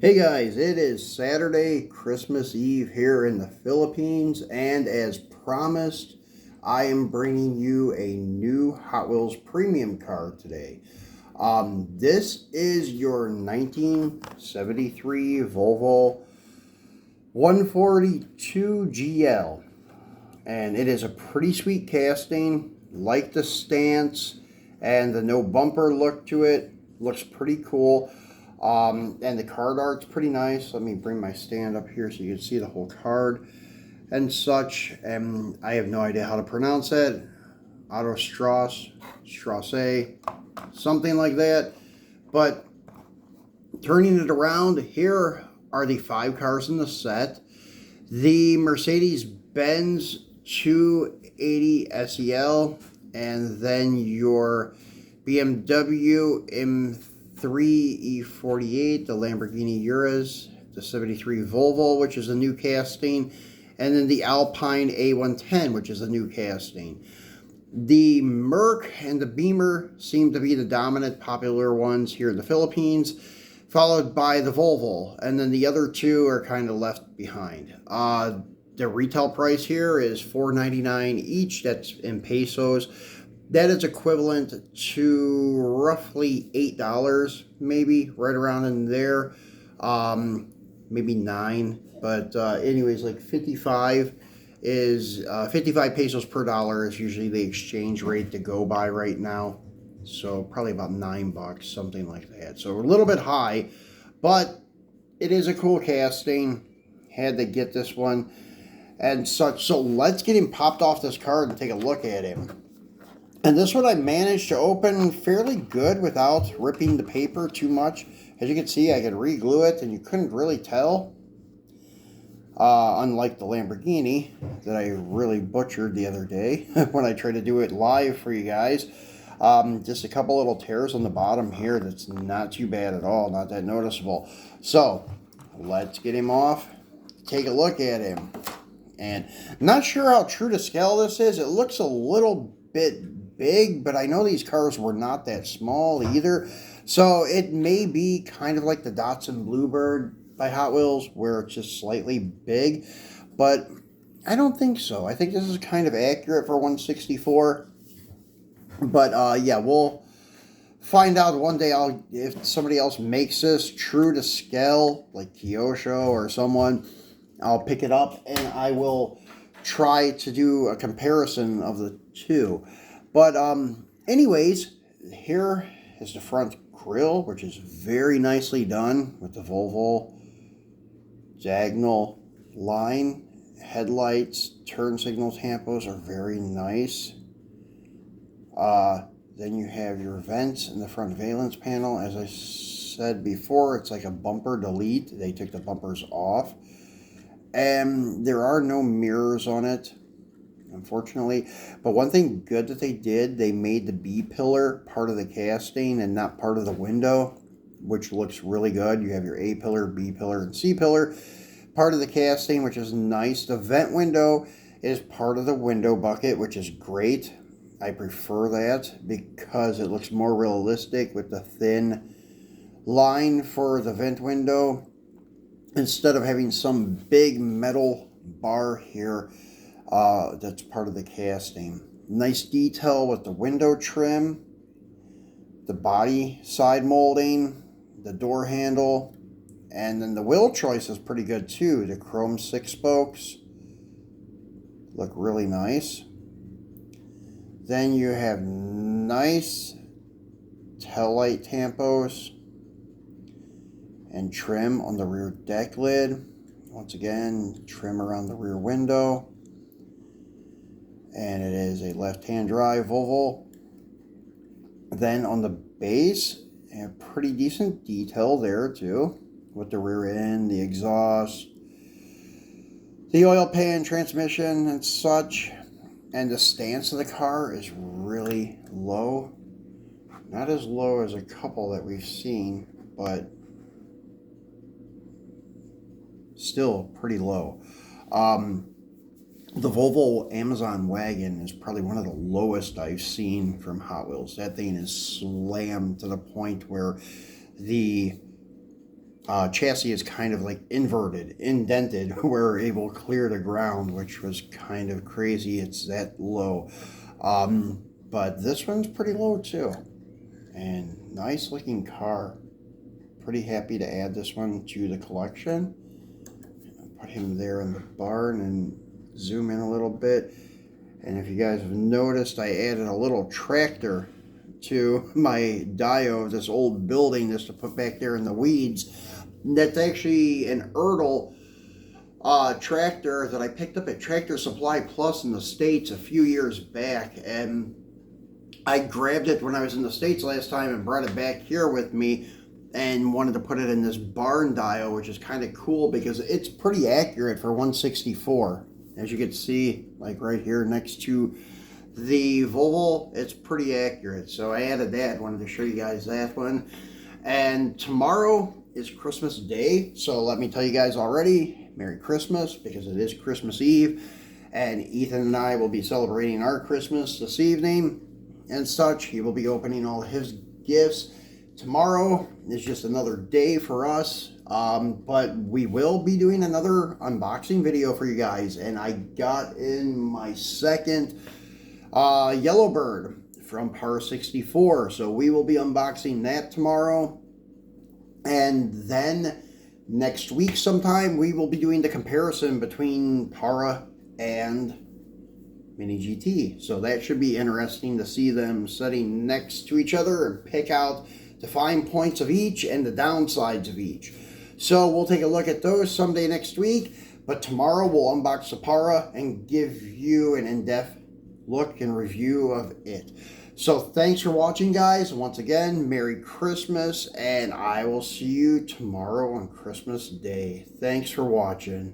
Hey guys, it is Saturday, Christmas Eve here in the Philippines, and as promised, I am bringing you a new Hot Wheels premium car today. This is your 1973 Volvo 142 GL, and it is a pretty sweet casting. Like the stance and the no bumper look to it, looks pretty cool. And the card art's pretty nice. Let me bring my stand up here so you can see the whole card and such. And I have no idea how to pronounce it. Strasse, something like that. But turning it around, here are the 5 cars in the set. The Mercedes-Benz 280 SEL, and then your BMW M3 E48, the Lamborghini Urus, the 73 Volvo, which is a new casting, and then the Alpine A110, which is a new casting. The Merc and the Beamer seem to be the dominant popular ones here in the Philippines, followed by the Volvo, and then the other two are kind of left behind. The retail price here is $4.99 each. That's in pesos. That is equivalent to roughly $8, maybe right around in there, maybe 9. But anyways, like 55 pesos per dollar is usually the exchange rate to go by right now. So probably about $9, something like that. So a little bit high, but it is a cool casting. Had to get this one and such. So let's get him popped off this card and take a look at him. And this one I managed to open fairly good without ripping the paper too much. As you can see, I could re-glue it and you couldn't really tell. Unlike the Lamborghini that I really butchered the other day when I tried to do it live for you guys. Just a couple little tears on the bottom here. That's not too bad at all. Not that noticeable. So let's get him off. Take a look at him. And not sure how true to scale this is. It looks a little bit big, but I know these cars were not that small either. So it may be kind of like the Datsun Bluebird by Hot Wheels, where it's just slightly big. But I don't think so. I think this is kind of accurate for 164. But yeah, we'll find out one day. If somebody else makes this true to scale, like Kyosho or someone, I'll pick it up and I will try to do a comparison of the two. But anyways, here is the front grille, which is very nicely done with the Volvo diagonal line. Headlights, turn signal tampos are very nice. Then you have your vents in the front valence panel. As I said before, it's like a bumper delete. They took the bumpers off. And there are no mirrors on it, unfortunately. But one thing good that they did, they made the B-pillar part of the casting and not part of the window, which looks really good. You have your A-pillar, B-pillar, and C-pillar part of the casting, which is nice. The vent window is part of the window bucket, which is great. I prefer that because it looks more realistic with the thin line for the vent window instead of having some big metal bar here that's part of the casting. Nice detail with the window trim, the body side molding, the door handle, and then the wheel choice is pretty good too. The chrome 6 spokes look really nice. Then you have nice tail light tampos and trim on the rear deck lid. Once again, trim around the rear window. And it is a left-hand drive Volvo. Then on the base, you have pretty decent detail there too, with the rear end, the exhaust, the oil pan, transmission, and such. And the stance of the car is really low. Not as low as a couple that we've seen, but still pretty low. The Volvo Amazon wagon is probably one of the lowest I've seen from Hot Wheels. That thing is slammed to the point where the chassis is kind of like inverted, indented, where it will clear the ground, which was kind of crazy. It's that low. But this one's pretty low too. And nice looking car. Pretty happy to add this one to the collection. Put him there in the barn and zoom in a little bit. And if you guys have noticed, I added a little tractor to my dio of this old building just to put back there in the weeds. That's actually an Erdl tractor that I picked up at Tractor Supply Plus in the States a few years back. And I grabbed it when I was in the States last time and brought it back here with me and wanted to put it in this barn dio, which is kind of cool because it's pretty accurate for 164. As you can see, like right here next to the Volvo, it's pretty accurate. So I added that, wanted to show you guys that one. And tomorrow is Christmas Day, so let me tell you guys already, Merry Christmas, because it is Christmas Eve. And Ethan and I will be celebrating our Christmas this evening and such. He will be opening all his gifts. Tomorrow is just another day for us, but we will be doing another unboxing video for you guys. And I got in my second Yellowbird from Par 64, so we will be unboxing that tomorrow. And then next week sometime we will be doing the comparison between Para and Mini GT. So that should be interesting to see them sitting next to each other and pick out the fine points of each and the downsides of each. So we'll take a look at those someday next week. But tomorrow we'll unbox the Para and give you an in-depth look and review of it. So thanks for watching, guys. Once again, Merry Christmas, and I will see you tomorrow on Christmas Day. Thanks for watching.